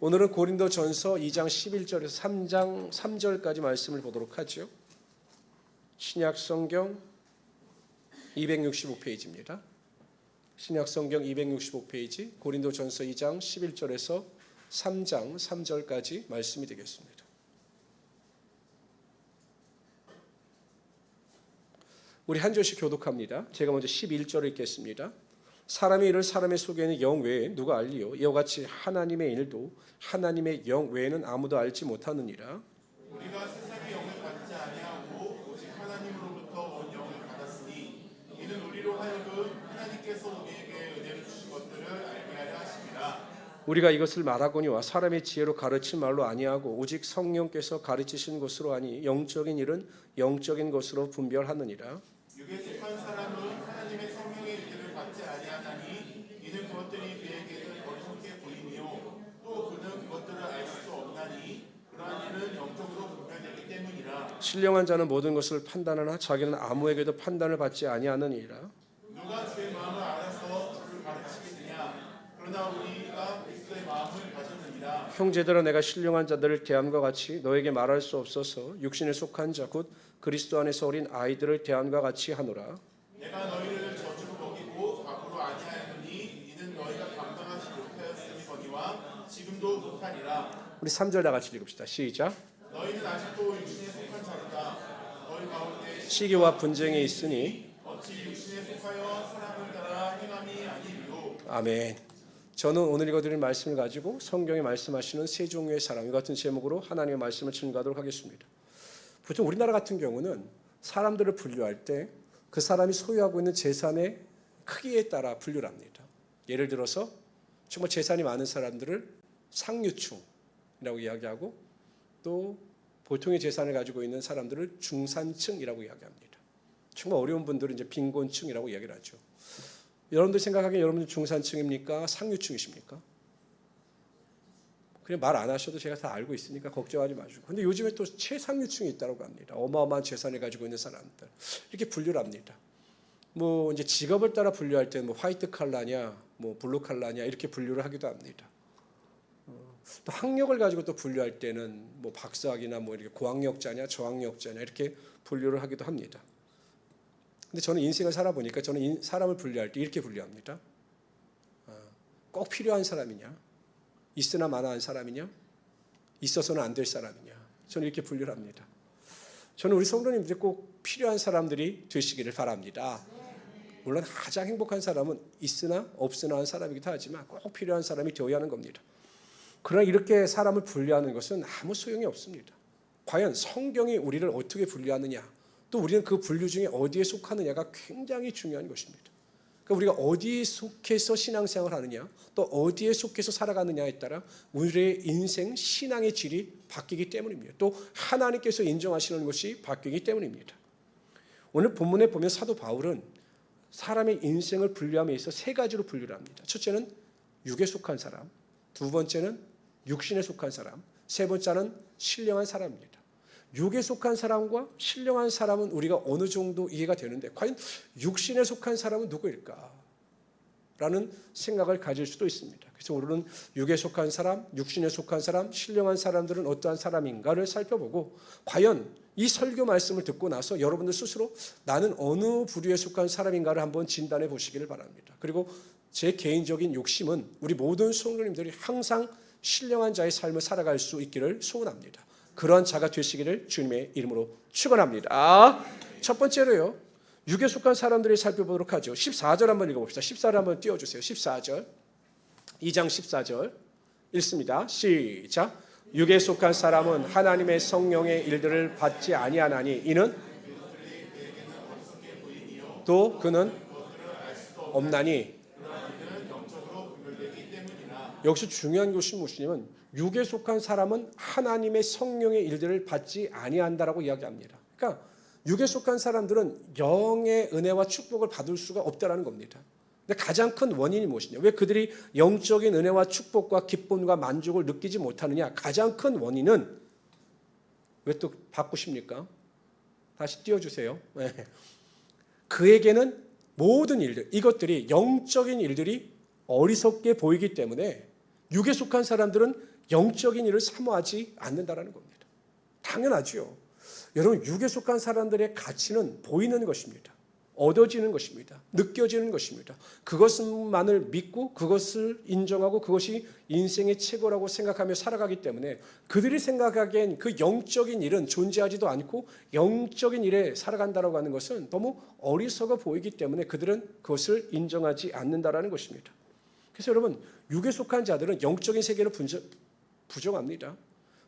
오늘은 고린도전서 2장 11절에서 3장 3절까지 말씀을 보도록 하죠. 신약성경 265페이지입니다. 신약성경 265페이지 고린도전서 2장 11절에서 3장 3절까지 말씀이 되겠습니다. 우리 한 절씩 교독합니다. 제가 먼저 11절을 읽겠습니다. 사람의 일을 사람의 속에는 영 외에 누가 알리요? 이와 같이 하나님의 일도 하나님의 영 외에는 아무도 알지 못하느니라. 우리가 세상의 영을 받지 아니하고 오직 하나님으로부터 온 영을 받았으니 이는 우리로 하여금 하나님께서 우리에게 은혜를 주신 것들을 알게 하려 하심이라. 우리가 이것을 말하거니와 사람의 지혜로 가르친 말로 아니하고 오직 성령께서 가르치신 것으로 하니 영적인 일은 영적인 것으로 분별하느니라. 육에 속한 사람은 하나님의 성령의 일들을 받지 아니하나니 이는 그것들이 그에게는 어리석게 보이니요 또 그는 그것들을 알 수 없나니 그러한 일은 영적으로 분별되기 때문이라. 신령한 자는 모든 것을 판단하나 자기는 아무에게도 판단을 받지 아니하느니라. 누가 주의 마음을 알아서 주를 가르치겠느냐? 그러나 우리가 그리스도의 마음을 가졌느니라. 형제들아, 내가 신령한 자들을 대함과 같이 너에게 말할 수 없어서 육신에 속한 자 곧 그리스도 안에서 어린 아이들을 대함과 같이 하노라. 내가 너희를 저주로 먹이고 밖으로 아니하였느니 이는 너희가 감당하지 못하였음이거니와 지금도 못하리라. 우리 3절 다 같이 읽읍시다. 시작. 너희는 아직도 육신에 속한 자로다. 너희 가운데 시기와 분쟁이 있으니 어찌 육신에 속하여 사람을 따라 행함이 아니리요. 아멘. 저는 오늘 읽어드릴 말씀을 가지고 성경에 말씀하시는 세 종류의 사람, 이 같은 제목으로 하나님의 말씀을 증거하도록 하겠습니다. 보통 우리나라 같은 경우는 사람들을 분류할 때 그 사람이 소유하고 있는 재산의 크기에 따라 분류를 합니다. 예를 들어서 정말 재산이 많은 사람들을 상류층이라고 이야기하고 또 보통의 재산을 가지고 있는 사람들을 중산층이라고 이야기합니다. 정말 어려운 분들은 이제 빈곤층이라고 이야기를 하죠. 여러분들 생각하기에 여러분들 중산층입니까? 상류층이십니까? 그냥 말 안 하셔도 제가 다 알고 있으니까 걱정하지 마시고. 근데 요즘에 또 최상류층이 있다고 합니다. 어마어마한 재산을 가지고 있는 사람들 이렇게 분류를 합니다. 뭐 이제 직업을 따라 분류할 때는 뭐 화이트 칼라냐, 뭐 블루 칼라냐 이렇게 분류를 하기도 합니다. 또 학력을 가지고 또 분류할 때는 뭐 박사학위나 뭐 이렇게 고학력자냐, 저학력자냐 이렇게 분류를 하기도 합니다. 근데 저는 인생을 살아보니까 저는 사람을 분류할 때 이렇게 분류합니다. 꼭 필요한 사람이냐, 있으나 마나한 사람이냐, 있어서는 안 될 사람이냐, 저는 이렇게 분류를 합니다. 저는 우리 성도님들이 꼭 필요한 사람들이 되시기를 바랍니다. 물론 가장 행복한 사람은 있으나 없으나 한 사람이기도 하지만 꼭 필요한 사람이 되어야 하는 겁니다. 그러나 이렇게 사람을 분류하는 것은 아무 소용이 없습니다. 과연 성경이 우리를 어떻게 분류하느냐, 또 우리는 그 분류 중에 어디에 속하느냐가 굉장히 중요한 것입니다. 그러니까 우리가 어디에 속해서 신앙생활을 하느냐, 또 어디에 속해서 살아가느냐에 따라 우리의 인생, 신앙의 질이 바뀌기 때문입니다. 또 하나님께서 인정하시는 것이 바뀌기 때문입니다. 오늘 본문에 보면 사도 바울은 사람의 인생을 분류함에 있어 세 가지로 분류를 합니다. 첫째는 육에 속한 사람, 두 번째는 육신에 속한 사람, 세 번째는 신령한 사람입니다. 육에 속한 사람과 신령한 사람은 우리가 어느 정도 이해가 되는데 과연 육신에 속한 사람은 누구일까? 라는 생각을 가질 수도 있습니다. 그래서 오늘은 육에 속한 사람, 육신에 속한 사람, 신령한 사람들은 어떠한 사람인가를 살펴보고 과연 이 설교 말씀을 듣고 나서 여러분들 스스로 나는 어느 부류에 속한 사람인가를 한번 진단해 보시기를 바랍니다. 그리고 제 개인적인 욕심은 우리 모든 성도님들이 항상 신령한 자의 삶을 살아갈 수 있기를 소원합니다. 그러한 자가 되시기를 주님의 이름으로 축원합니다. 첫 번째로요, 육에 속한 사람들을 살펴보도록 하죠. 14절 한번 읽어봅시다. 14절 한번 띄워주세요. 14절, 2장 14절 읽습니다. 시작. 육에 속한 사람은 하나님의 성령의 일들을 받지 아니하나니 이는 또 그는 없나니. 여기서 중요한 것이 무엇이냐면 육에 속한 사람은 하나님의 성령의 일들을 받지 아니한다라고 이야기합니다. 그러니까 육에 속한 사람들은 영의 은혜와 축복을 받을 수가 없다라는 겁니다. 근데 가장 큰 원인이 무엇이냐? 왜 그들이 영적인 은혜와 축복과 기쁨과 만족을 느끼지 못하느냐? 가장 큰 원인은 왜 또 바꾸십니까? 다시 띄워주세요. 네. 그에게는 모든 일들, 이것들이 영적인 일들이 어리석게 보이기 때문에 육에 속한 사람들은 영적인 일을 사모하지 않는다라는 겁니다. 당연하죠. 여러분, 육에 속한 사람들의 가치는 보이는 것입니다. 얻어지는 것입니다. 느껴지는 것입니다. 그것만을 믿고 그것을 인정하고 그것이 인생의 최고라고 생각하며 살아가기 때문에 그들이 생각하기엔 그 영적인 일은 존재하지도 않고 영적인 일에 살아간다라고 하는 것은 너무 어리석어 보이기 때문에 그들은 그것을 인정하지 않는다라는 것입니다. 그래서 여러분, 육에 속한 자들은 영적인 세계를 부정합니다.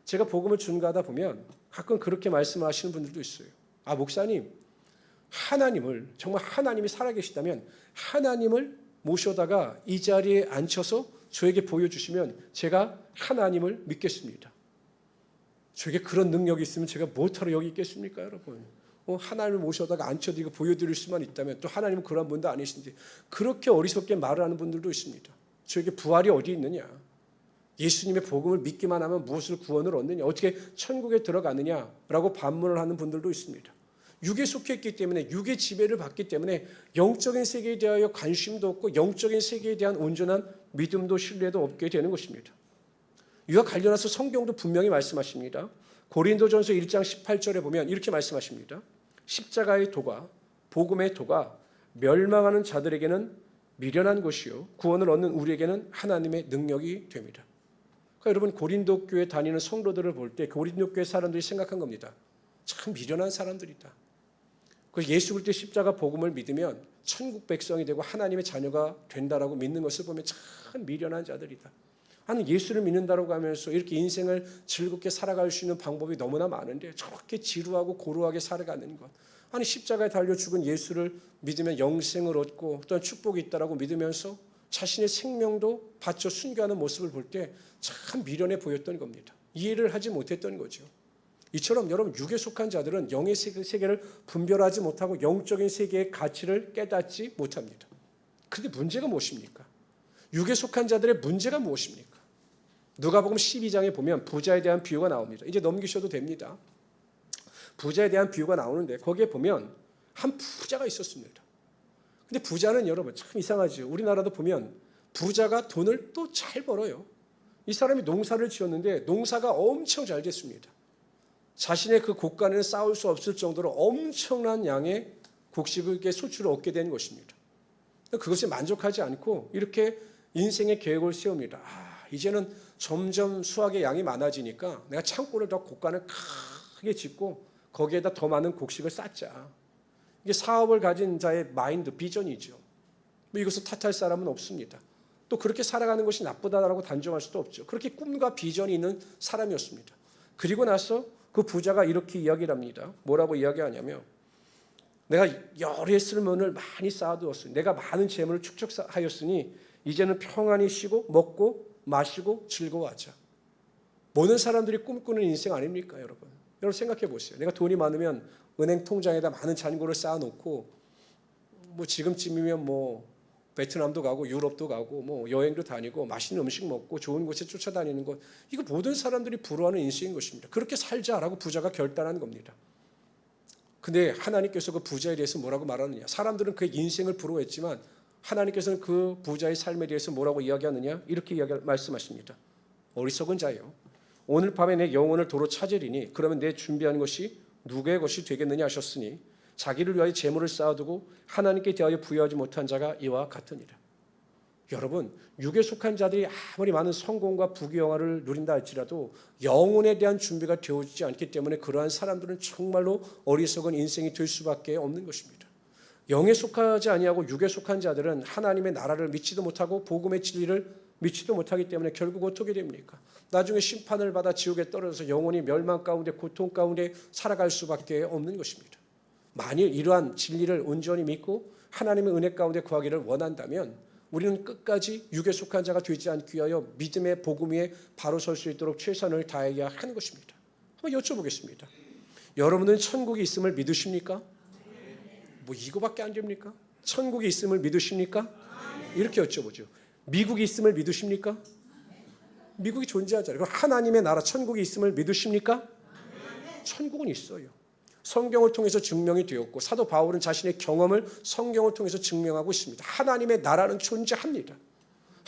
제가 복음을 전가하다 보면 가끔 그렇게 말씀하시는 분들도 있어요. 아, 목사님, 하나님을, 정말 하나님이 살아계시다면 하나님을 모셔다가 이 자리에 앉혀서 저에게 보여주시면 제가 하나님을 믿겠습니다. 저에게 그런 능력이 있으면 제가 못하러 여기 있겠습니까, 여러분? 하나님을 모셔다가 앉혀드리고 보여드릴 수만 있다면, 또 하나님은 그런 분도 아니신데 그렇게 어리석게 말을 하는 분들도 있습니다. 저에게 부활이 어디 있느냐? 예수님의 복음을 믿기만 하면 무엇을 구원을 얻느냐? 어떻게 천국에 들어가느냐라고 반문을 하는 분들도 있습니다. 육에 속해 있기 때문에, 육의 지배를 받기 때문에 영적인 세계에 대하여 관심도 없고 영적인 세계에 대한 온전한 믿음도 신뢰도 없게 되는 것입니다. 이와 관련해서 성경도 분명히 말씀하십니다. 고린도전서 1장 18절에 보면 이렇게 말씀하십니다. 십자가의 도가, 복음의 도가 멸망하는 자들에게는 미련한 것이요 구원을 얻는 우리에게는 하나님의 능력이 됩니다. 그러니까 여러분, 고린도 교회 다니는 성도들을 볼 때 고린도 교회 사람들이 생각한 겁니다. 참 미련한 사람들이다. 그 예수 그리스도의 십자가 복음을 믿으면 천국 백성이 되고 하나님의 자녀가 된다라고 믿는 것을 보면 참 미련한 자들이다. 아니, 예수를 믿는다라고 하면서 이렇게 인생을 즐겁게 살아갈 수 있는 방법이 너무나 많은데 저렇게 지루하고 고루하게 살아가는 것. 아니, 십자가에 달려 죽은 예수를 믿으면 영생을 얻고 어떤 축복이 있다라고 믿으면서 자신의 생명도 바쳐 순교하는 모습을 볼 때 참 미련해 보였던 겁니다. 이해를 하지 못했던 거죠. 이처럼 여러분, 육에 속한 자들은 영의 세계를 분별하지 못하고 영적인 세계의 가치를 깨닫지 못합니다. 그런데 문제가 무엇입니까? 육에 속한 자들의 문제가 무엇입니까? 누가복음 12장에 보면 부자에 대한 비유가 나옵니다. 이제 넘기셔도 됩니다. 부자에 대한 비유가 나오는데 거기에 보면 한 부자가 있었습니다. 근데 부자는 여러분 참 이상하죠. 우리나라도 보면 부자가 돈을 또 잘 벌어요. 이 사람이 농사를 지었는데 농사가 엄청 잘 됐습니다. 자신의 그 곳간에는 쌓을 수 없을 정도로 엄청난 양의 곡식의 소출을 얻게 된 것입니다. 그것에 만족하지 않고 이렇게 인생의 계획을 세웁니다. 이제는 점점 수확의 양이 많아지니까 내가 창고를 더 곳간을 크게 짓고 거기에다 더 많은 곡식을 쌓자. 이게 사업을 가진 자의 마인드, 비전이죠. 이것을 탓할 사람은 없습니다. 또 그렇게 살아가는 것이 나쁘다라고 단정할 수도 없죠. 그렇게 꿈과 비전이 있는 사람이었습니다. 그리고 나서 그 부자가 이렇게 이야기를 합니다. 뭐라고 이야기하냐면, 내가 여러 쓸모를 많이 쌓아두었으니, 내가 많은 재물을 축적하였으니 이제는 평안히 쉬고 먹고 마시고 즐거워하자. 모든 사람들이 꿈꾸는 인생 아닙니까, 여러분? 여러분 생각해 보세요. 내가 돈이 많으면 은행 통장에다 많은 잔고를 쌓아놓고 지금쯤이면 베트남도 가고 유럽도 가고 여행도 다니고 맛있는 음식 먹고 좋은 곳에 쫓아다니는 것, 이거 모든 사람들이 부러워하는 인생인 것입니다. 그렇게 살자라고 부자가 결단한 겁니다. 근데 하나님께서 그 부자에 대해서 뭐라고 말하느냐? 사람들은 그의 인생을 부러워했지만 하나님께서는 그 부자의 삶에 대해서 뭐라고 이야기하느냐? 이렇게 말씀하십니다. 어리석은 자요, 오늘 밤에 내 영혼을 도로 찾으리니 그러면 내 준비한 것이 누구의 것이 되겠느냐 하셨으니 자기를 위하여 재물을 쌓아두고 하나님께 대하여 부여하지 못한 자가 이와 같으니라. 여러분, 육에 속한 자들이 아무리 많은 성공과 부귀영화를 누린다 할지라도 영혼에 대한 준비가 되어지지 않기 때문에 그러한 사람들은 정말로 어리석은 인생이 될 수밖에 없는 것입니다. 영에 속하지 아니하고 육에 속한 자들은 하나님의 나라를 믿지도 못하고 복음의 진리를 믿지도 못하기 때문에 결국 어떻게 됩니까? 나중에 심판을 받아 지옥에 떨어져서 영혼이 멸망 가운데 고통 가운데 살아갈 수밖에 없는 것입니다. 만일 이러한 진리를 온전히 믿고 하나님의 은혜 가운데 구하기를 원한다면 우리는 끝까지 육에 속한 자가 되지 않기 위하여 믿음의 복음 위에 바로 설 수 있도록 최선을 다해야 하는 것입니다. 한번 여쭤보겠습니다. 여러분은 천국이 있음을 믿으십니까? 이거밖에 안 됩니까? 천국이 있음을 믿으십니까? 이렇게 여쭤보죠. 미국이 있음을 믿으십니까? 미국이 존재하잖아요. 하나님의 나라 천국이 있음을 믿으십니까? 천국은 있어요. 성경을 통해서 증명이 되었고 사도 바울은 자신의 경험을 성경을 통해서 증명하고 있습니다. 하나님의 나라는 존재합니다.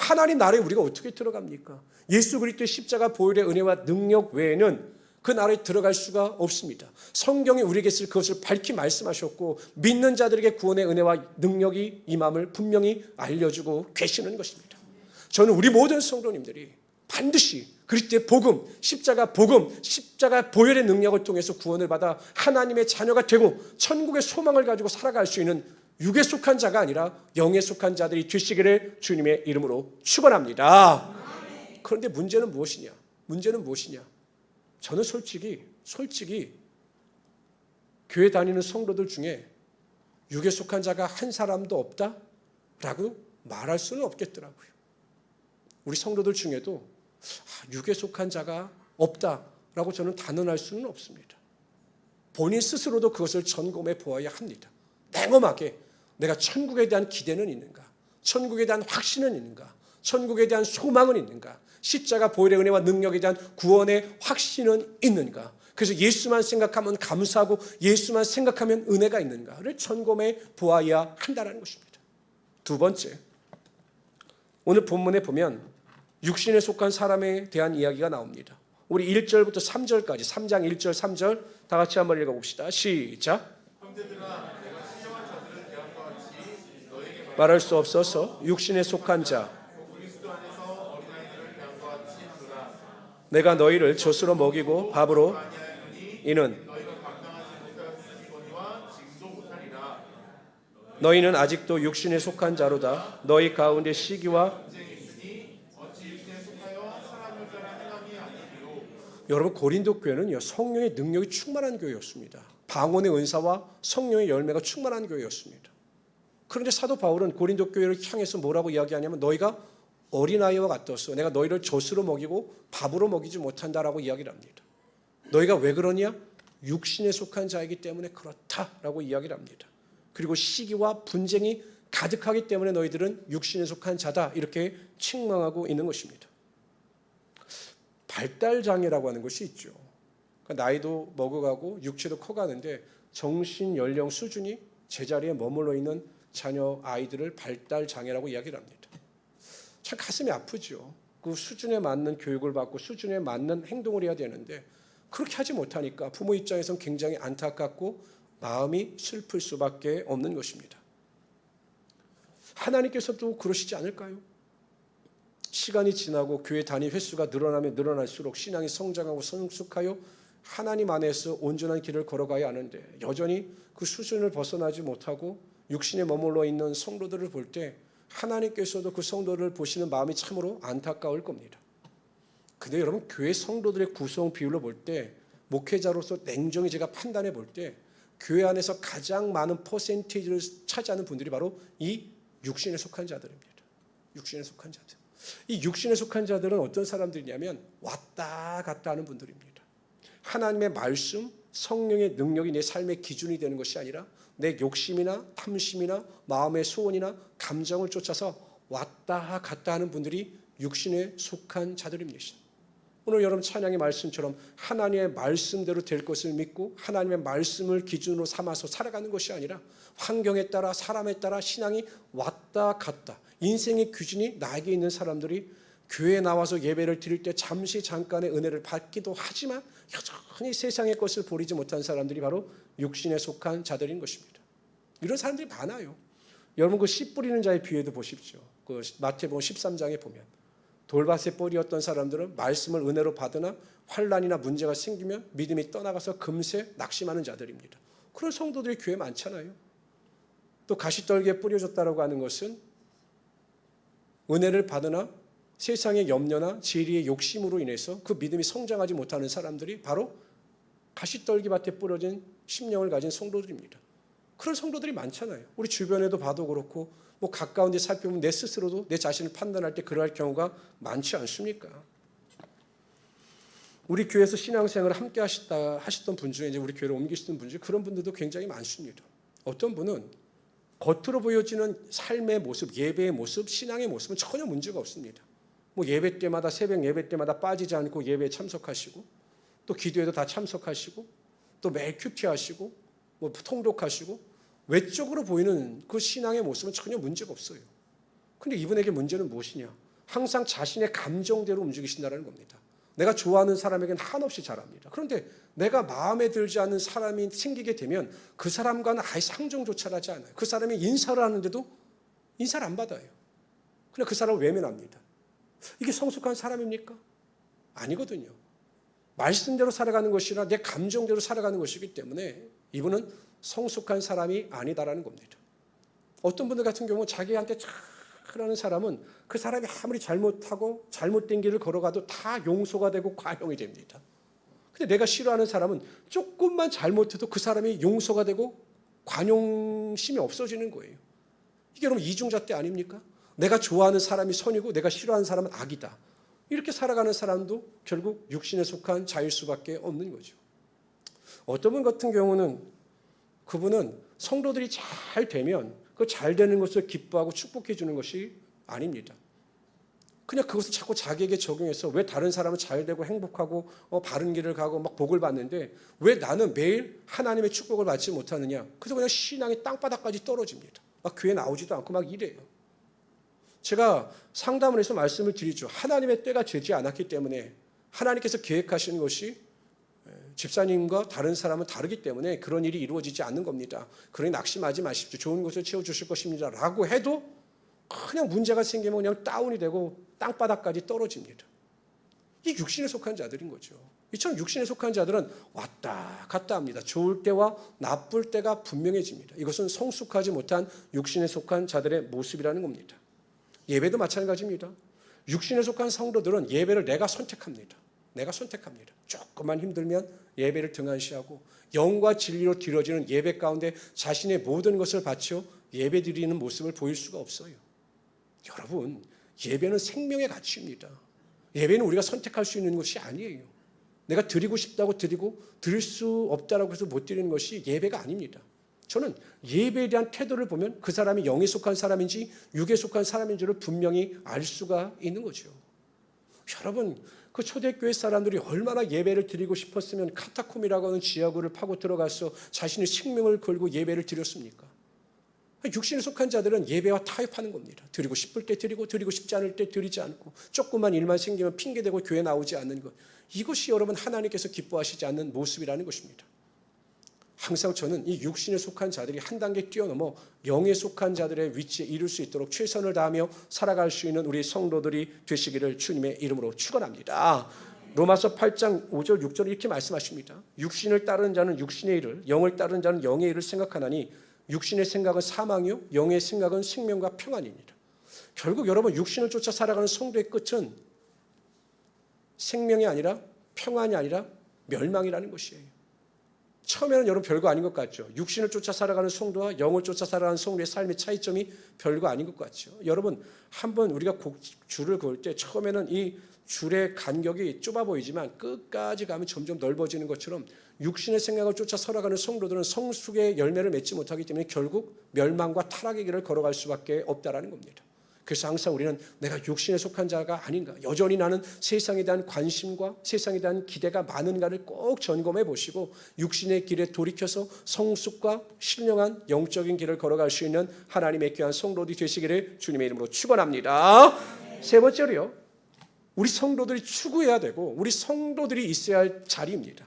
하나님 나라에 우리가 어떻게 들어갑니까? 예수 그리스도의 십자가 보혈의 은혜와 능력 외에는 그 나라에 들어갈 수가 없습니다. 성경이 우리에게 그것을 밝히 말씀하셨고 믿는 자들에게 구원의 은혜와 능력이 임함을 분명히 알려주고 계시는 것입니다. 저는 우리 모든 성도님들이 반드시 그리스도의 복음, 십자가 보혈의 능력을 통해서 구원을 받아 하나님의 자녀가 되고 천국의 소망을 가지고 살아갈 수 있는 육에 속한 자가 아니라 영에 속한 자들이 되시기를 주님의 이름으로 축원합니다. 그런데 문제는 무엇이냐? 저는 솔직히 교회 다니는 성도들 중에 육에 속한 자가 한 사람도 없다라고 말할 수는 없겠더라고요. 우리 성도들 중에도 육에 속한 자가 없다라고 저는 단언할 수는 없습니다. 본인 스스로도 그것을 점검해 보아야 합니다. 냉엄하게 내가 천국에 대한 기대는 있는가? 천국에 대한 확신은 있는가? 천국에 대한 소망은 있는가? 십자가 보혈의 은혜와 능력에 대한 구원의 확신은 있는가? 그래서 예수만 생각하면 감사하고 예수만 생각하면 은혜가 있는가를 점검해 보아야 한다는 것입니다. 두 번째, 오늘 본문에 보면 육신에 속한 사람에 대한 이야기가 나옵니다. 우리 1절부터 3절까지 3장 1절 3절 다 같이 한번 읽어봅시다. 시작. 형제들아 내가 신령한 자들을 대한 것 같이 너에게 말할 수 없어서 육신에 속한 자 그리스도 안에서 어린아이들을 대한 것 같이 하노라. 내가 너희를 젖으로 먹이고 밥으로 아니하였느니 이는 너희가 감당하지 못하였으니거니와 지금도 못하리라. 너희는 아직도 육신에 속한 자로다. 너희 가운데 시기와 어찌 육신에 속하여 사람을 따라 행함이 아니리요. 여러분 고린도 교회는요 성령의 능력이 충만한 교회였습니다. 방언의 은사와 성령의 열매가 충만한 교회였습니다. 그런데 사도 바울은 고린도 교회를 향해서 뭐라고 이야기하냐면 너희가 어린아이와 같았어. 내가 너희를 젖으로 먹이고 밥으로 먹이지 못한다라고 이야기를 합니다. 너희가 왜 그러냐? 육신에 속한 자이기 때문에 그렇다라고 이야기를 합니다. 그리고 시기와 분쟁이 가득하기 때문에 너희들은 육신에 속한 자다 이렇게 책망하고 있는 것입니다. 발달장애라고 하는 것이 있죠. 그러니까 나이도 먹어가고 육체도 커가는데 정신 연령 수준이 제자리에 머물러 있는 자녀 아이들을 발달장애라고 이야기를 합니다. 참 가슴이 아프죠. 그 수준에 맞는 교육을 받고 수준에 맞는 행동을 해야 되는데 그렇게 하지 못하니까 부모 입장에서는 굉장히 안타깝고 마음이 슬플 수밖에 없는 것입니다. 하나님께서도 그러시지 않을까요? 시간이 지나고 교회 단위 횟수가 늘어나면 늘어날수록 신앙이 성장하고 성숙하여 하나님 안에서 온전한 길을 걸어가야 하는데 여전히 그 수준을 벗어나지 못하고 육신에 머물러 있는 성도들을 볼 때 하나님께서도 그 성도를 보시는 마음이 참으로 안타까울 겁니다. 근데 여러분 교회 성도들의 구성 비율로 볼 때 목회자로서 냉정히 제가 판단해 볼 때 교회 안에서 가장 많은 퍼센테이지를 차지하는 분들이 바로 이 육신에 속한 자들입니다. 육신에 속한 자들. 이 육신에 속한 자들은 어떤 사람들이냐면 왔다 갔다 하는 분들입니다. 하나님의 말씀, 성령의 능력이 내 삶의 기준이 되는 것이 아니라 내 욕심이나 탐심이나 마음의 소원이나 감정을 쫓아서 왔다 갔다 하는 분들이 육신에 속한 자들입니다. 오늘 여러분 찬양의 말씀처럼 하나님의 말씀대로 될 것을 믿고 하나님의 말씀을 기준으로 삼아서 살아가는 것이 아니라 환경에 따라 사람에 따라 신앙이 왔다 갔다 인생의 기준이 나에게 있는 사람들이 교회에 나와서 예배를 드릴 때 잠깐의 은혜를 받기도 하지만 여전히 세상의 것을 버리지 못한 사람들이 바로 육신에 속한 자들인 것입니다. 이런 사람들이 많아요. 여러분 그 씨 뿌리는 자의 비유도 보십시오. 그 마태복음 13장에 보면 돌밭에 뿌리었던 사람들은 말씀을 은혜로 받으나 환난이나 문제가 생기면 믿음이 떠나가서 금세 낙심하는 자들입니다. 그런 성도들이 교회에 많잖아요. 또 가시떨기에 뿌려졌다라고 하는 것은 은혜를 받으나 세상의 염려나 재리의 욕심으로 인해서 그 믿음이 성장하지 못하는 사람들이 바로 가시떨기 밭에 뿌려진 심령을 가진 성도들입니다. 그런 성도들이 많잖아요. 우리 주변에도 봐도 그렇고 뭐 가까운 데 살펴보면 내 스스로도 내 자신을 판단할 때 그러할 경우가 많지 않습니까? 우리 교회에서 신앙생활을 함께 하셨던 분 중에 이제 우리 교회로 옮기시던 분 중에 그런 분들도 굉장히 많습니다. 어떤 분은 겉으로 보여지는 삶의 모습, 예배의 모습, 신앙의 모습은 전혀 문제가 없습니다. 뭐 예배 때마다 새벽 예배 때마다 빠지지 않고 예배에 참석하시고 또 기도에도 다 참석하시고 또 매일 큐티하시고 뭐 통독하시고 외적으로 보이는 그 신앙의 모습은 전혀 문제가 없어요. 근데 이분에게 문제는 무엇이냐? 항상 자신의 감정대로 움직이신다는 겁니다. 내가 좋아하는 사람에게는 한없이 잘합니다. 그런데 내가 마음에 들지 않는 사람이 생기게 되면 그 사람과는 아예 상종조차 하지 않아요. 그 사람이 인사를 하는데도 인사를 안 받아요. 그냥 그 사람을 외면합니다. 이게 성숙한 사람입니까? 아니거든요. 말씀대로 살아가는 것이라 내 감정대로 살아가는 것이기 때문에 이분은 성숙한 사람이 아니다라는 겁니다. 어떤 분들 같은 경우는 자기한테 잘하는 사람은 그 사람이 아무리 잘못하고 잘못된 길을 걸어가도 다 용서가 되고 과용이 됩니다. 근데 내가 싫어하는 사람은 조금만 잘못해도 그 사람이 용서가 되고 관용심이 없어지는 거예요. 이게 여러분 이중잣대 아닙니까? 내가 좋아하는 사람이 선이고 내가 싫어하는 사람은 악이다. 이렇게 살아가는 사람도 결국 육신에 속한 자일 수밖에 없는 거죠. 어떤 분 같은 경우는 그분은 성도들이 잘 되면 그 잘 되는 것을 기뻐하고 축복해 주는 것이 아닙니다. 그냥 그것을 자꾸 자기에게 적용해서 왜 다른 사람은 잘 되고 행복하고 바른 길을 가고 막 복을 받는데 왜 나는 매일 하나님의 축복을 받지 못하느냐. 그래서 그냥 신앙이 땅바닥까지 떨어집니다. 막 교회 나오지도 않고 막 이래요. 제가 상담을 해서 말씀을 드리죠. 하나님의 때가 되지 않았기 때문에 하나님께서 계획하시는 것이 집사님과 다른 사람은 다르기 때문에 그런 일이 이루어지지 않는 겁니다. 그러니 낙심하지 마십시오. 좋은 것을 채워주실 것입니다. 라고 해도 그냥 문제가 생기면 그냥 다운이 되고 땅바닥까지 떨어집니다. 이 육신에 속한 자들인 거죠. 이처럼 육신에 속한 자들은 왔다 갔다 합니다. 좋을 때와 나쁠 때가 분명해집니다. 이것은 성숙하지 못한 육신에 속한 자들의 모습이라는 겁니다. 예배도 마찬가지입니다. 육신에 속한 성도들은 예배를 내가 선택합니다. 내가 선택합니다. 조금만 힘들면 예배를 등한시하고 영과 진리로 드려지는 예배 가운데 자신의 모든 것을 바쳐 예배 드리는 모습을 보일 수가 없어요. 여러분, 예배는 생명의 가치입니다. 예배는 우리가 선택할 수 있는 것이 아니에요. 내가 드리고 싶다고 드리고 드릴 수 없다라고 해서 못 드리는 것이 예배가 아닙니다. 저는 예배에 대한 태도를 보면 그 사람이 영에 속한 사람인지 육에 속한 사람인지를 분명히 알 수가 있는 거죠. 여러분, 그 초대교회 사람들이 얼마나 예배를 드리고 싶었으면 카타콤이라고 하는 지하구를 파고 들어가서 자신의 생명을 걸고 예배를 드렸습니까? 육신에 속한 자들은 예배와 타협하는 겁니다. 드리고 싶을 때 드리고 드리고 싶지 않을 때 드리지 않고 조금만 일만 생기면 핑계대고 교회 나오지 않는 것. 이것이 여러분 하나님께서 기뻐하시지 않는 모습이라는 것입니다. 항상 저는 이 육신에 속한 자들이 한 단계 뛰어넘어 영에 속한 자들의 위치에 이룰 수 있도록 최선을 다하며 살아갈 수 있는 우리 성도들이 되시기를 주님의 이름으로 축원합니다. 로마서 8장 5절 6절 이렇게 말씀하십니다. 육신을 따르는 자는 육신의 일을, 영을 따르는 자는 영의 일을 생각하나니 육신의 생각은 사망이요 영의 생각은 생명과 평안입니다. 결국 여러분 육신을 쫓아 살아가는 성도의 끝은 생명이 아니라 평안이 아니라 멸망이라는 것이에요. 처음에는 여러분 별거 아닌 것 같죠. 육신을 쫓아 살아가는 성도와 영을 쫓아 살아가는 성도의 삶의 차이점이 별거 아닌 것 같죠. 여러분 한번 우리가 줄을 그을 때 처음에는 이 줄의 간격이 좁아 보이지만 끝까지 가면 점점 넓어지는 것처럼 육신의 생각을 쫓아 살아가는 성도들은 성숙의 열매를 맺지 못하기 때문에 결국 멸망과 타락의 길을 걸어갈 수밖에 없다라는 겁니다. 그래서 항상 우리는 내가 육신에 속한 자가 아닌가, 여전히 나는 세상에 대한 관심과 세상에 대한 기대가 많은가를 꼭 점검해 보시고 육신의 길에 돌이켜서 성숙과 신령한 영적인 길을 걸어갈 수 있는 하나님의 귀한 성도들이 되시기를 주님의 이름으로 축원합니다. 세 번째로요, 우리 성도들이 추구해야 되고 우리 성도들이 있어야 할 자리입니다.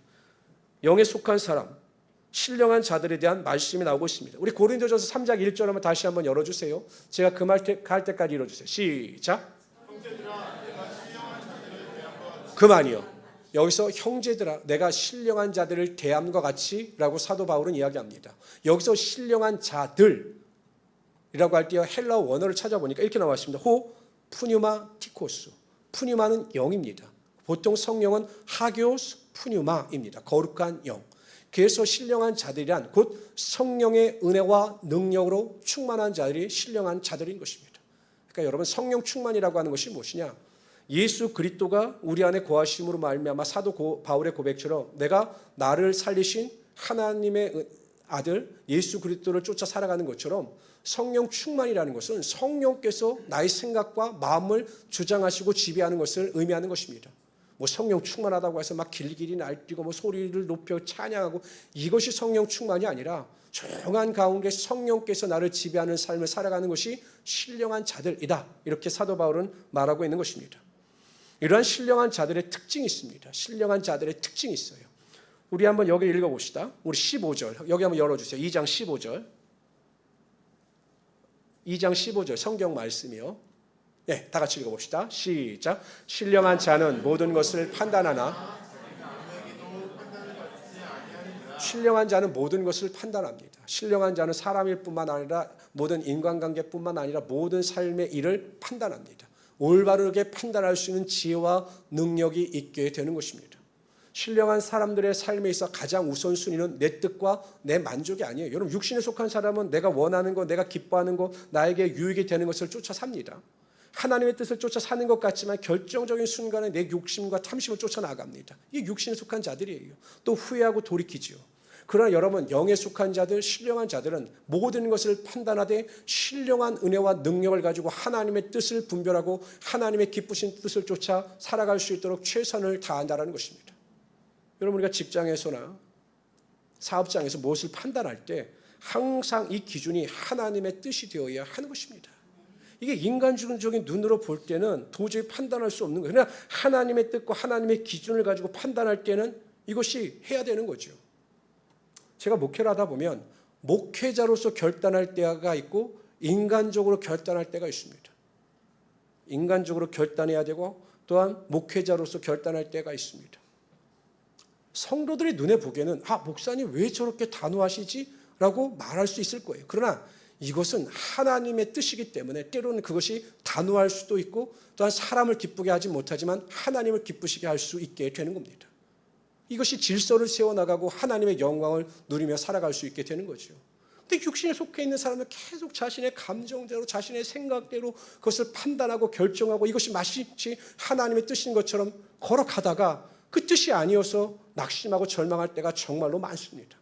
영에 속한 사람, 신령한 자들에 대한 말씀이 나오고 있습니다. 우리 고린도전서 3장 1절 한번 다시 한번 열어주세요. 제가 그 말 갈 때까지 읽어주세요. 시작. 그만이요. 여기서 형제들아 내가 신령한 자들을 대함과 같이 라고 사도 바울은 이야기합니다. 여기서 신령한 자들이라고 할 때 헬라어 원어를 찾아보니까 이렇게 나왔습니다. 호 푸뉴마 티코스. 푸뉴마는 영입니다. 보통 성령은 하교스 푸뉴마입니다. 거룩한 영. 그래서 신령한 자들이란 곧 성령의 은혜와 능력으로 충만한 자들이 신령한 자들인 것입니다. 그러니까 여러분 성령 충만이라고 하는 것이 무엇이냐? 예수 그리스도가 우리 안에 거하심으로 말미암아 사도 바울의 고백처럼 내가 나를 살리신 하나님의 아들 예수 그리스도를 쫓아 살아가는 것처럼 성령 충만이라는 것은 성령께서 나의 생각과 마음을 주장하시고 지배하는 것을 의미하는 것입니다. 뭐 성령 충만하다고 해서 막 길길이 날뛰고 뭐 소리를 높여 찬양하고 이것이 성령 충만이 아니라 조용한 가운데 성령께서 나를 지배하는 삶을 살아가는 것이 신령한 자들이다. 이렇게 사도 바울은 말하고 있는 것입니다. 이러한 신령한 자들의 특징이 있습니다. 신령한 자들의 특징이 있어요. 우리 한번 여기 읽어봅시다. 우리 15절 여기 한번 열어주세요. 2장 15절 2장 15절 성경 말씀이요. 네, 다 같이 읽어봅시다. 시작. 신령한 자는 모든 것을 판단하나 신령한 자는 모든 것을 판단합니다. 신령한 자는 사람일 뿐만 아니라 모든 인간관계뿐만 아니라 모든 삶의 일을 판단합니다. 올바르게 판단할 수 있는 지혜와 능력이 있게 되는 것입니다. 신령한 사람들의 삶에 있어 가장 우선순위는 내 뜻과 내 만족이 아니에요. 여러분 육신에 속한 사람은 내가 원하는 것, 내가 기뻐하는 것, 나에게 유익이 되는 것을 쫓아 삽니다. 하나님의 뜻을 쫓아 사는 것 같지만 결정적인 순간에 내 욕심과 탐심을 쫓아 나갑니다. 이게 육신에 속한 자들이에요. 또 후회하고 돌이키지요. 그러나 여러분 영에 속한 자들, 신령한 자들은 모든 것을 판단하되 신령한 은혜와 능력을 가지고 하나님의 뜻을 분별하고 하나님의 기쁘신 뜻을 쫓아 살아갈 수 있도록 최선을 다한다는 것입니다. 여러분 우리가 직장에서나 사업장에서 무엇을 판단할 때 항상 이 기준이 하나님의 뜻이 되어야 하는 것입니다. 이게 인간적인 눈으로 볼 때는 도저히 판단할 수 없는 거예요. 그러나 하나님의 뜻과 하나님의 기준을 가지고 판단할 때는 이것이 해야 되는 거죠. 제가 목회를 하다 보면 목회자로서 결단할 때가 있고 인간적으로 결단할 때가 있습니다. 인간적으로 결단해야 되고 또한 목회자로서 결단할 때가 있습니다. 성도들의 눈에 보기에는 목사님 왜 저렇게 단호하시지? 라고 말할 수 있을 거예요. 그러나 이것은 하나님의 뜻이기 때문에 때로는 그것이 단호할 수도 있고 또한 사람을 기쁘게 하지 못하지만 하나님을 기쁘시게 할 수 있게 되는 겁니다. 이것이 질서를 세워나가고 하나님의 영광을 누리며 살아갈 수 있게 되는 거죠. 근데 육신에 속해 있는 사람은 계속 자신의 감정대로 자신의 생각대로 그것을 판단하고 결정하고 이것이 마치 하나님의 뜻인 것처럼 걸어가다가 그 뜻이 아니어서 낙심하고 절망할 때가 정말로 많습니다.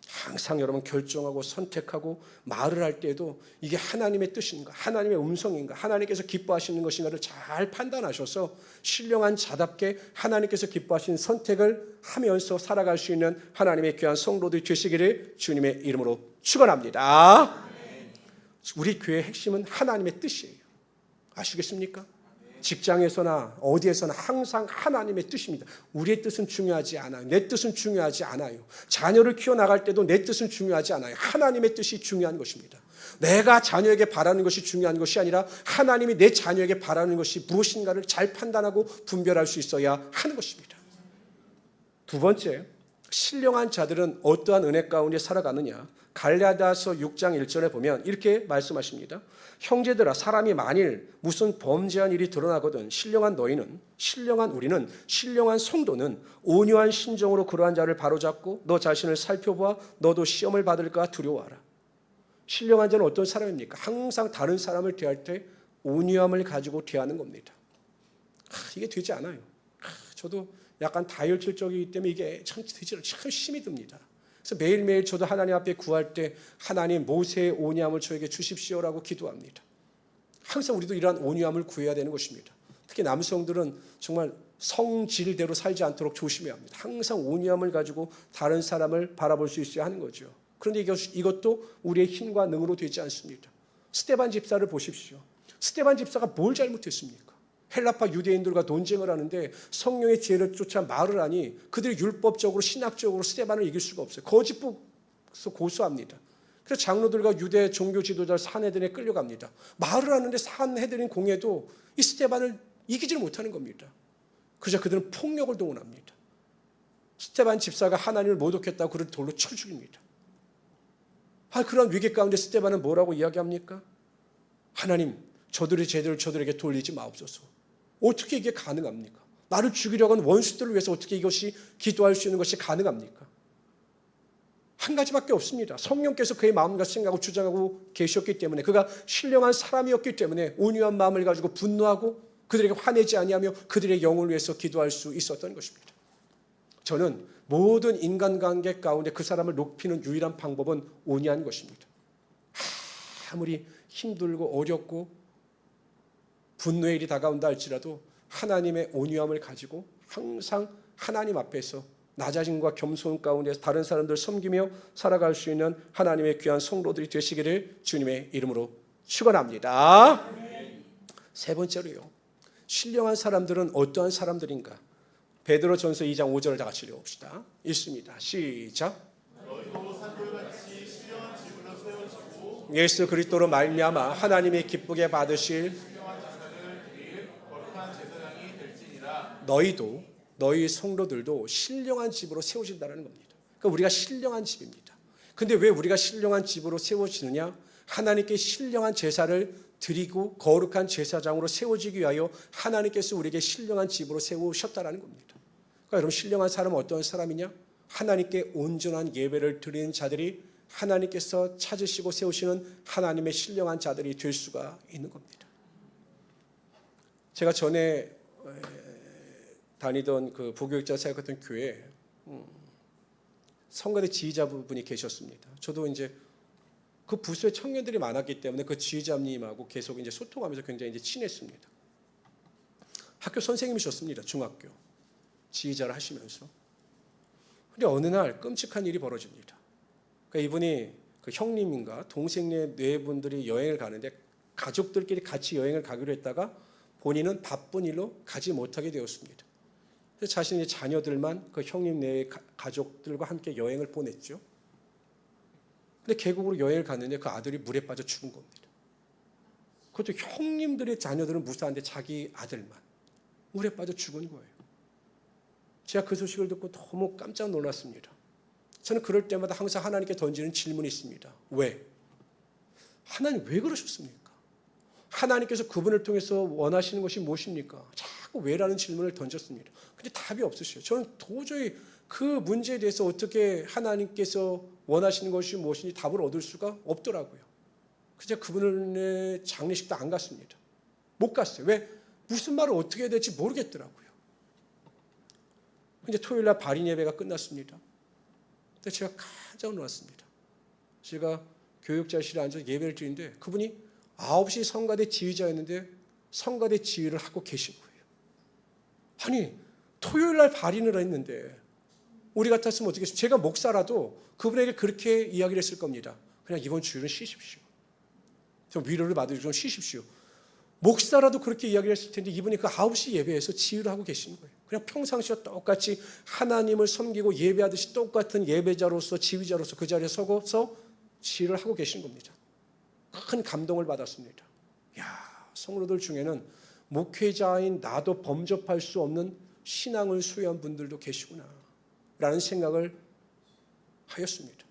항상 여러분 결정하고 선택하고 말을 할 때에도 이게 하나님의 뜻인가 하나님의 음성인가 하나님께서 기뻐하시는 것인가를 잘 판단하셔서 신령한 자답게 하나님께서 기뻐하시는 선택을 하면서 살아갈 수 있는 하나님의 귀한 성도들이 되시기를 주님의 이름으로 축원합니다. 우리 교회의 핵심은 하나님의 뜻이에요. 아시겠습니까? 직장에서나 어디에서나 항상 하나님의 뜻입니다. 우리의 뜻은 중요하지 않아요. 내 뜻은 중요하지 않아요. 자녀를 키워나갈 때도 내 뜻은 중요하지 않아요. 하나님의 뜻이 중요한 것입니다. 내가 자녀에게 바라는 것이 중요한 것이 아니라 하나님이 내 자녀에게 바라는 것이 무엇인가를 잘 판단하고 분별할 수 있어야 하는 것입니다. 두 번째, 신령한 자들은 어떠한 은혜 가운데 살아가느냐. 갈라디아서 6장 1절에 보면 이렇게 말씀하십니다. 형제들아 사람이 만일 무슨 범죄한 일이 드러나거든 신령한 너희는 신령한 우리는 신령한 성도는 온유한 심정으로 그러한 자를 바로잡고 너 자신을 살펴보아 너도 시험을 받을까 두려워하라. 신령한 자는 어떤 사람입니까? 항상 다른 사람을 대할 때 온유함을 가지고 대하는 겁니다. 이게 되지 않아요. 저도 약간 다혈질적이기 때문에 이게 참 힘이 듭니다. 그래서 매일매일 저도 하나님 앞에 구할 때 하나님 모세의 온유함을 저에게 주십시오라고 기도합니다. 항상 우리도 이러한 온유함을 구해야 되는 것입니다. 특히 남성들은 정말 성질대로 살지 않도록 조심해야 합니다. 항상 온유함을 가지고 다른 사람을 바라볼 수 있어야 하는 거죠. 그런데 이것도 우리의 힘과 능으로 되지 않습니다. 스데반 집사를 보십시오. 스데반 집사가 뭘 잘못했습니까? 헬라파 유대인들과 논쟁을 하는데 성령의 지혜를 쫓아 말을 하니 그들이 율법적으로 신학적으로 스데반을 이길 수가 없어요. 거짓부서 고소합니다. 그래서 장로들과 유대 종교 지도자 산헤드린에 끌려갑니다. 말을 하는데 산헤드린 공회도 이 스데반을 이기지를 못하는 겁니다. 그래서 그들은 폭력을 동원합니다. 스데반 집사가 하나님을 모독했다고 그를 돌로 쳐 죽입니다. 그런 위기 가운데 스데반은 뭐라고 이야기합니까? 하나님, 저들의 죄들을 저들에게 돌리지 마옵소서. 어떻게 이게 가능합니까? 나를 죽이려고 하는 원수들을 위해서 어떻게 이것이 기도할 수 있는 것이 가능합니까? 한 가지밖에 없습니다. 성령께서 그의 마음과 생각을 주장하고 계셨기 때문에 그가 신령한 사람이었기 때문에 온유한 마음을 가지고 분노하고 그들에게 화내지 아니하며 그들의 영혼을 위해서 기도할 수 있었던 것입니다. 저는 모든 인간관계 가운데 그 사람을 높이는 유일한 방법은 온유한 것입니다. 아무리 힘들고 어렵고 분노의 일이 다가온다 할지라도 하나님의 온유함을 가지고 항상 하나님 앞에서 낮아짐과 겸손 가운데서 다른 사람들 섬기며 살아갈 수 있는 하나님의 귀한 성도들이 되시기를 주님의 이름으로 축원합니다. 세 번째로요. 신령한 사람들은 어떠한 사람들인가? 베드로전서 2장 5절을 다 같이 읽어봅시다. 읽습니다. 시작. 너희도 산돌같이 신령한 집으로 세워지고 예수 그리스도로 말미암아 하나님이 기쁘게 받으실 신령한 제사를 드릴 거룩한 제사장이 될지니라. 너희도 너희 성도들도 신령한 집으로 세워진다는 겁니다. 그러니까 우리가 신령한 집입니다. 근데 왜 우리가 신령한 집으로 세워지느냐? 하나님께 신령한 제사를 드리고 거룩한 제사장으로 세워지기 위하여 하나님께서 우리에게 신령한 집으로 세우셨다는 겁니다. 그러니까 여러분 신령한 사람은 어떤 사람이냐? 하나님께 온전한 예배를 드리는 자들이 하나님께서 찾으시고 세우시는 하나님의 신령한 자들이 될 수가 있는 겁니다. 제가 전에 다니던 그 부교육자 사역했던 교회에 성가대 지휘자분이 계셨습니다. 저도 이제 그 부서에 청년들이 많았기 때문에 그 지휘자님하고 계속 이제 소통하면서 굉장히 이제 친했습니다. 학교 선생님이셨습니다. 중학교 지휘자를 하시면서. 근데 어느 날 끔찍한 일이 벌어집니다. 그러니까 이분이 그 형님인가 동생네 네 분들이 여행을 가는데 가족들끼리 같이 여행을 가기로 했다가 본인은 바쁜 일로 가지 못하게 되었습니다. 그래서 자신의 자녀들만 그 형님 네 가족들과 함께 여행을 보냈죠. 근데 계곡으로 여행을 갔는데 그 아들이 물에 빠져 죽은 겁니다. 그것도 형님들의 자녀들은 무사한데 자기 아들만 물에 빠져 죽은 거예요. 제가 그 소식을 듣고 너무 깜짝 놀랐습니다. 저는 그럴 때마다 항상 하나님께 던지는 질문이 있습니다. 왜? 하나님 왜 그러셨습니까? 하나님께서 그분을 통해서 원하시는 것이 무엇입니까? 자꾸 왜라는 질문을 던졌습니다. 근데 답이 없으셔요. 저는 도저히 그 문제에 대해서 어떻게 하나님께서 원하시는 것이 무엇인지 답을 얻을 수가 없더라고요. 그래서 그분의 장례식도 안 갔습니다. 못 갔어요. 왜? 무슨 말을 어떻게 해야 될지 모르겠더라고요. 이제 토요일 날 발인 예배가 끝났습니다. 근데 제가 깜짝 놀랐습니다. 제가 교육자실에 앉아서 예배를 드리는데 그분이 9시 성가대 지휘자였는데 성가대 지휘를 하고 계신 거예요. 아니 토요일 날 발인을 했는데 우리 같았으면 어떻게 했어요? 제가 목사라도 그분에게 그렇게 이야기를 했을 겁니다. 그냥 이번 주일은 쉬십시오. 좀 위로를 받으시고 좀 쉬십시오. 목사라도 그렇게 이야기를 했을 텐데 이분이 그 9시 예배에서 지휘를 하고 계신 거예요. 그냥 평상시와 똑같이 하나님을 섬기고 예배하듯이 똑같은 예배자로서 지휘자로서 그 자리에 서고서 지휘를 하고 계신 겁니다. 큰 감동을 받았습니다. 야, 성도들 중에는 목회자인 나도 범접할 수 없는 신앙을 수여한 분들도 계시구나 라는 생각을 하였습니다.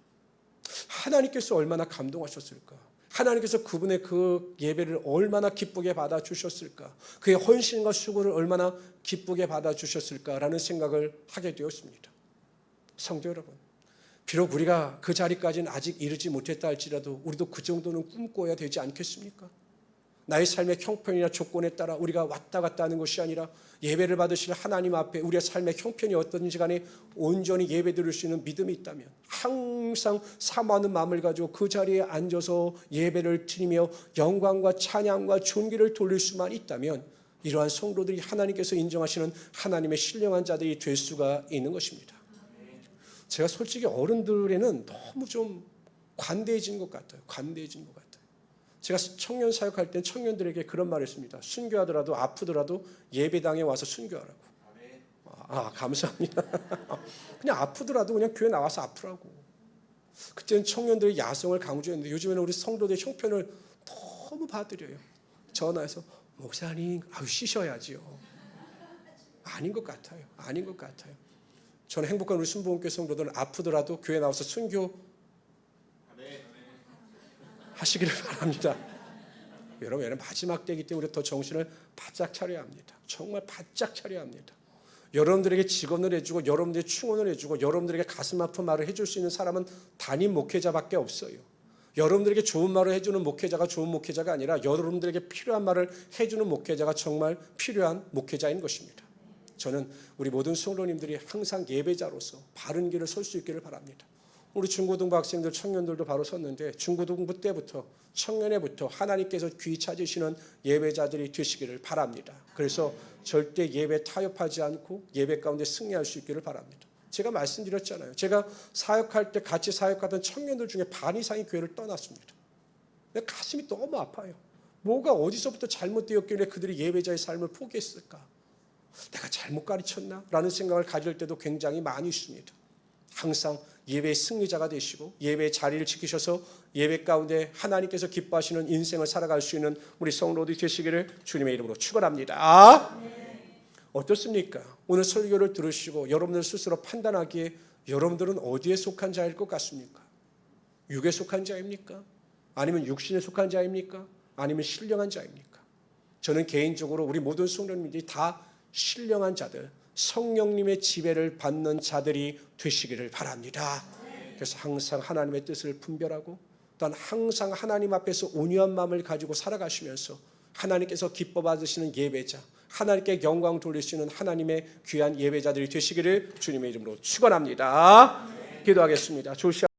하나님께서 얼마나 감동하셨을까? 하나님께서 그분의 그 예배를 얼마나 기쁘게 받아주셨을까? 그의 헌신과 수고를 얼마나 기쁘게 받아주셨을까라는 생각을 하게 되었습니다. 성도 여러분, 비록 우리가 그 자리까지는 아직 이르지 못했다 할지라도 우리도 그 정도는 꿈꿔야 되지 않겠습니까? 나의 삶의 형편이나 조건에 따라 우리가 왔다 갔다 하는 것이 아니라 예배를 받으실 하나님 앞에 우리의 삶의 형편이 어떤지 간에 온전히 예배 드릴 수 있는 믿음이 있다면 항상 사모하는 마음을 가지고 그 자리에 앉아서 예배를 드리며 영광과 찬양과 존귀를 돌릴 수만 있다면 이러한 성도들이 하나님께서 인정하시는 하나님의 신령한 자들이 될 수가 있는 것입니다. 제가 솔직히 어른들에는 너무 좀 관대해진 것 같아요. 관대해진 것 같아요. 제가 청년 사역할 때 청년들에게 그런 말을 했습니다. 순교하더라도 아프더라도 예배당에 와서 순교하라고. 감사합니다. 그냥 아프더라도 그냥 교회 나와서 아프라고. 그때는 청년들의 야성을 강조했는데 요즘에는 우리 성도들의 형편을 너무 봐드려요. 전화해서 목사님 쉬셔야지요. 아닌 것 같아요. 아닌 것 같아요. 저는 행복한 우리 순복음교회 성도들은 아프더라도 교회 나와서 순교 하시기를 바랍니다. 여러분 마지막 때이기 때문에 우리 더 정신을 바짝 차려야 합니다. 정말 바짝 차려야 합니다. 여러분들에게 직언을 해주고 여러분들에게 충원을 해주고 여러분들에게 가슴 아픈 말을 해줄 수 있는 사람은 담임 목회자밖에 없어요. 여러분들에게 좋은 말을 해주는 목회자가 좋은 목회자가 아니라 여러분들에게 필요한 말을 해주는 목회자가 정말 필요한 목회자인 것입니다. 저는 우리 모든 성도님들이 항상 예배자로서 바른 길을 설 수 있기를 바랍니다. 우리 중고등부 학생들 청년들도 바로 섰는데 중고등부 때부터 청년회부터 하나님께서 귀 찾으시는 예배자들이 되시기를 바랍니다. 그래서 절대 예배 타협하지 않고 예배 가운데 승리할 수 있기를 바랍니다. 제가 말씀드렸잖아요. 제가 사역할 때 같이 사역하던 청년들 중에 반 이상이 교회를 떠났습니다. 내 가슴이 너무 아파요. 뭐가 어디서부터 잘못되었길래 그들이 예배자의 삶을 포기했을까? 내가 잘못 가르쳤나? 라는 생각을 가질 때도 굉장히 많이 있습니다. 항상 예배의 승리자가 되시고 예배의 자리를 지키셔서 예배 가운데 하나님께서 기뻐하시는 인생을 살아갈 수 있는 우리 성도들이 되시기를 주님의 이름으로 축원합니다. 어떻습니까? 오늘 설교를 들으시고 여러분들 스스로 판단하기에 여러분들은 어디에 속한 자일 것 같습니까? 육에 속한 자입니까? 아니면 육신에 속한 자입니까? 아니면 신령한 자입니까? 저는 개인적으로 우리 모든 성도님들이 다 신령한 자들, 성령님의 지배를 받는 자들이 되시기를 바랍니다. 그래서 항상 하나님의 뜻을 분별하고 또한 항상 하나님 앞에서 온유한 마음을 가지고 살아가시면서 하나님께서 기뻐 받으시는 예배자, 하나님께 영광 돌리시는 하나님의 귀한 예배자들이 되시기를 주님의 이름으로 축원합니다. 기도하겠습니다. 조시